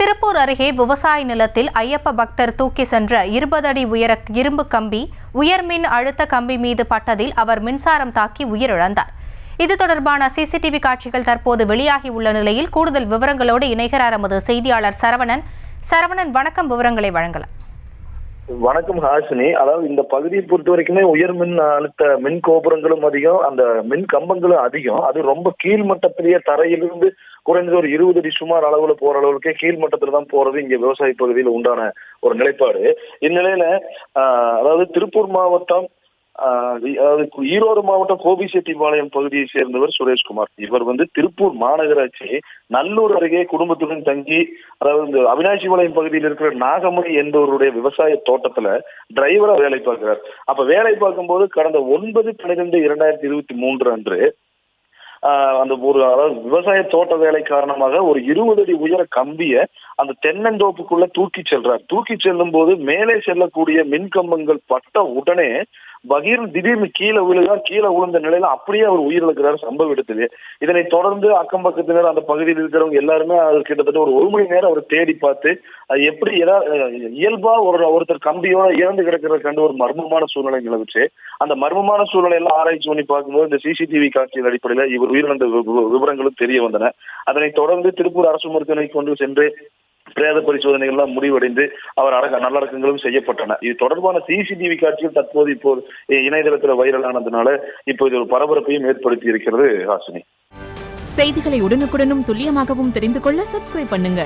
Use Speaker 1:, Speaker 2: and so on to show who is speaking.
Speaker 1: திருப்பூர் அருகே விவசாய நிலத்தில் ஐயப்ப பக்தர் தூக்கி சென்ற 20 அடி உயர இரும்பு கம்பி உயர்மின் அழுத்த கம்பி மீது பட்டதில் அவர் மின்சாரம் தாக்கி உயிரிழந்தார். இது தொடர்பான சிசிடிவி காட்சிகள் தற்போது வெளியாகி உள்ள நிலையில் கூடுதல் விவரங்களோடு இணைகிறார் நமது செய்தியாளர் சரவணன். வணக்கம், விவரங்களை வழங்கலாம்.
Speaker 2: வணக்கம் ஹாசினி. அதாவது இந்த பகுதியை பொறுத்த வரைக்குமே உயர் மின் அழுத்த மின் கோபுரங்களும் அதிகம், அந்த மின் கம்பங்களும் அதிகம். அது ரொம்ப கீழ்மட்டத்திலேயே தரையிலிருந்து குறைந்தது ஒரு 20 அடி சுமார் அளவுல போற அளவுக்கே கீழ்மட்டத்துல தான் போறது இங்க விவசாய பகுதியில் உண்டான ஒரு நிலைப்பாடு. இந்நிலையில அதாவது திருப்பூர் மாவட்டம் ஈரோடு மாவட்டம் கோபிச்செட்டிப்பாளையம் பகுதியை சேர்ந்தவர் சுரேஷ்குமார். இவர் திருப்பூர் மாநகராட்சி நல்லூர் அருகே குடும்பத்துடன் தங்கி, அதாவது இந்த அவினாசிபாளையம் பகுதியில் இருக்கிற நாகமணி என்பவருடைய விவசாய தோட்டத்துல டிரைவரா வேலை பார்க்கிறார். அப்ப வேலை பார்க்கும்போது கடந்த 9/12/2023 அன்று அந்த அதாவது விவசாய தோட்ட வேலை காரணமாக ஒரு 20 அடி உயர கம்பிய அந்த தென்னந்தோப்புக்குள்ள தூக்கி செல்றார். தூக்கி செல்லும் போது மேலே செல்லக்கூடிய மின் கம்பங்கள் பட்ட உடனே திடீர்னு கீழே விழுகிறார். கீழே விழுந்த நிலையில அப்படியே அவர் உயிரிழக்கிறார் சம்பவ இடத்திலே. இதனை தொடர்ந்து அக்கம் பக்கத்தினர், அந்த பகுதியில் இருக்கிறவங்க எல்லாருமே அது கிட்டத்தட்ட ஒரு 1 மணி நேரம் அவர் தேடி பார்த்து அது எப்படி இயல்பா ஒருத்தர் கம்பியோட இறந்து கிடக்கிறத கண்டு ஒரு மர்மமான சூழ்நிலை நிலவுச்சு. அந்த மர்மமான சூழ்நிலை எல்லாம் ஆராய்ச்சி பண்ணி பார்க்கும்போது இந்த சிசிடிவி காட்சியின் அடிப்படையில இவர் உயிரிழந்த விவரங்களும் தெரிய வந்தன. அதனைத் தொடர்ந்து திருப்பூர் அரசு மருத்துவமனைக்கு கொண்டு சென்று பிரேத பரிசோதனைகள் எல்லாம் முடிவடைந்து அவர் நல்லடக்கங்களும் செய்யப்பட்டன. இது தொடர்பான சிசிடிவி காட்சிகள் தற்போது இணையதளத்தில் வைரலானதுனால இப்போ இது ஒரு பரபரப்பையும் ஏற்படுத்தி இருக்கிறது. ஹாசினி,
Speaker 3: செய்திகளை உடனுக்குடனும் துல்லியமாகவும் தெரிந்து கொள்ள சப்ஸ்கிரைப் பண்ணுங்க.